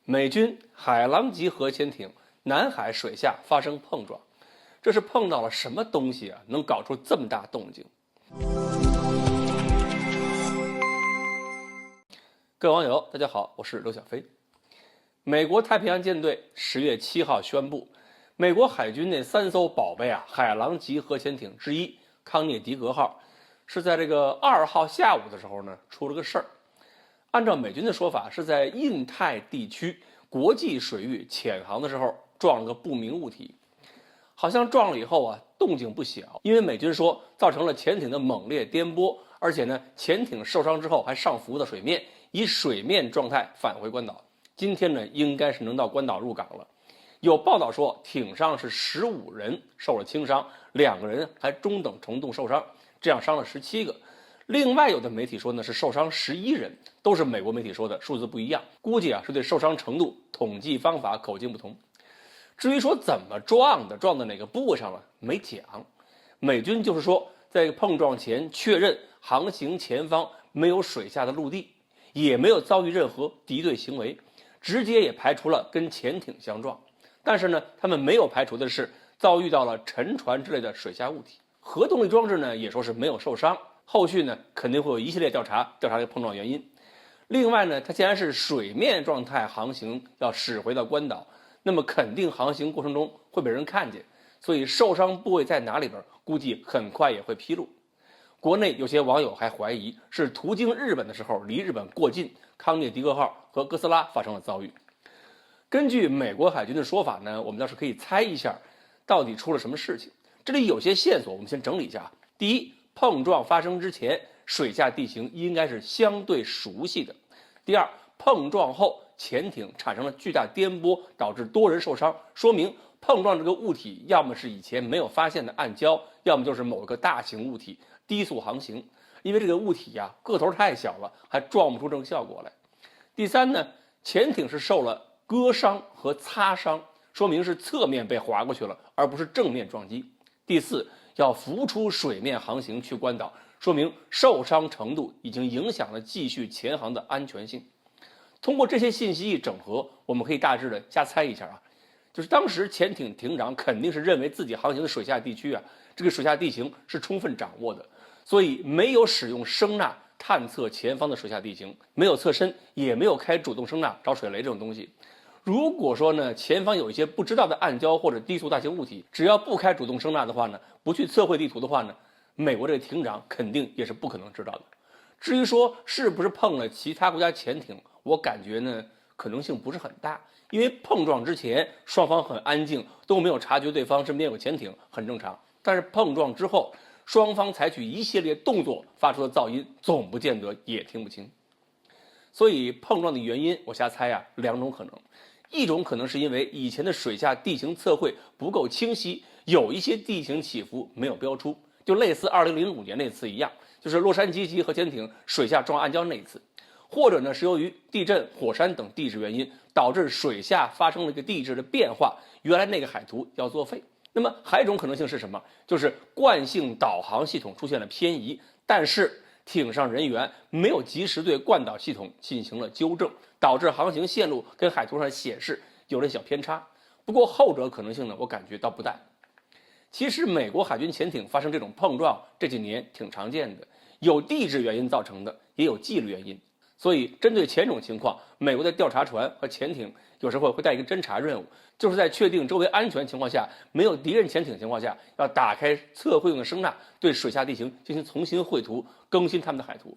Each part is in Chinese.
美军海狼级核潜艇南海水下发生碰撞，这是碰到了什么东西啊？能搞出这么大动静？各位网友，大家好，我是刘小飞。美国太平洋舰队10月7号宣布，美国海军那3艘宝贝海狼级核潜艇之一康涅狄格号，是在这个2号下午的时候呢出了个事儿。按照美军的说法，是在印太地区国际水域潜航的时候撞了个不明物体，好像撞了以后动静不小，因为美军说造成了潜艇的猛烈颠簸，而且呢潜艇受伤之后还上浮到水面，以水面状态返回关岛。今天呢应该是能到关岛入港了。有报道说艇上是15人受了轻伤，2个人还中等程度受伤，这样伤了17个。另外有的媒体说呢是受伤11人，都是美国媒体说的，数字不一样，估计是对受伤程度统计方法口径不同。至于说怎么撞的，撞到哪个部位上了没讲。美军就是说在碰撞前确认航行前方没有水下的陆地，也没有遭遇任何敌对行为，直接也排除了跟潜艇相撞。但是呢他们没有排除的是遭遇到了沉船之类的水下物体。核动力装置呢也说是没有受伤，后续呢肯定会有一系列调查这个碰撞原因。另外呢它既然是水面状态航行要驶回到关岛，那么肯定航行过程中会被人看见，所以受伤部位在哪里边估计很快也会披露。国内有些网友还怀疑是途经日本的时候离日本过近，康涅狄格号和哥斯拉发生了遭遇。根据美国海军的说法呢，我们倒是可以猜一下到底出了什么事情。这里有些线索我们先整理一下。第一，碰撞发生之前水下地形应该是相对熟悉的。第二，碰撞后潜艇产生了巨大颠簸，导致多人受伤，说明碰撞这个物体要么是以前没有发现的暗礁，要么就是某个大型物体低速航行，因为这个物体个头太小了，还撞不出这个效果来。第三呢，潜艇是受了割伤和擦伤，说明是侧面被划过去了，而不是正面撞击。第四，要浮出水面航行去关岛，说明受伤程度已经影响了继续前航的安全性。通过这些信息一整合，我们可以大致的瞎猜一下就是当时潜艇艇长肯定是认为自己航行的水下地区这个水下地形是充分掌握的，所以没有使用声呐探测前方的水下地形，没有侧身，也没有开主动声呐找水雷这种东西。如果说呢前方有一些不知道的暗礁或者低速大型物体，只要不开主动声呐的话呢，不去测绘地图的话呢，美国这个艇长肯定也是不可能知道的。至于说是不是碰了其他国家潜艇，我感觉呢可能性不是很大，因为碰撞之前双方很安静，都没有察觉对方身边有潜艇，很正常。但是碰撞之后双方采取一系列动作发出的噪音，总不见得也听不清。所以碰撞的原因我瞎猜2种可能。一种可能是因为以前的水下地形测绘不够清晰，有一些地形起伏没有标出，就类似2005年那次一样，就是洛杉矶级核潜艇水下撞暗礁那一次。或者呢是由于地震、火山等地质原因，导致水下发生了一个地质的变化，原来那个海图要作废。那么还有一种可能性是什么？就是惯性导航系统出现了偏移，但是艇上人员没有及时对惯导系统进行了纠正，导致航行线路跟海图上显示有了小偏差。不过后者可能性呢，我感觉倒不大。其实美国海军潜艇发生这种碰撞这几年挺常见的，有地质原因造成的，也有纪律原因。所以针对前种情况，美国的调查船和潜艇有时候会带一个侦察任务，就是在确定周围安全情况下，没有敌人潜艇情况下，要打开测绘用的声呐，对水下地形进行重新绘图，更新他们的海图。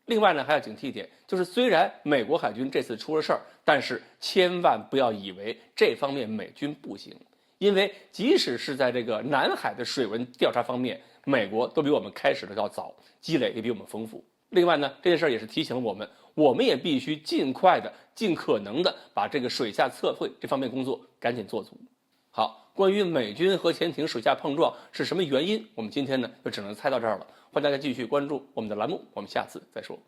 另外呢还要警惕一点，就是虽然美国海军这次出了事儿，但是千万不要以为这方面美军不行，因为即使是在这个南海的水文调查方面，美国都比我们开始的要早，积累也比我们丰富。另外呢这件事也是提醒了我们也必须尽快的尽可能的把这个水下测绘这方面工作赶紧做足。好，关于美军和潜艇水下碰撞是什么原因，我们今天呢就只能猜到这儿了。欢迎大家继续关注我们的栏目，我们下次再说。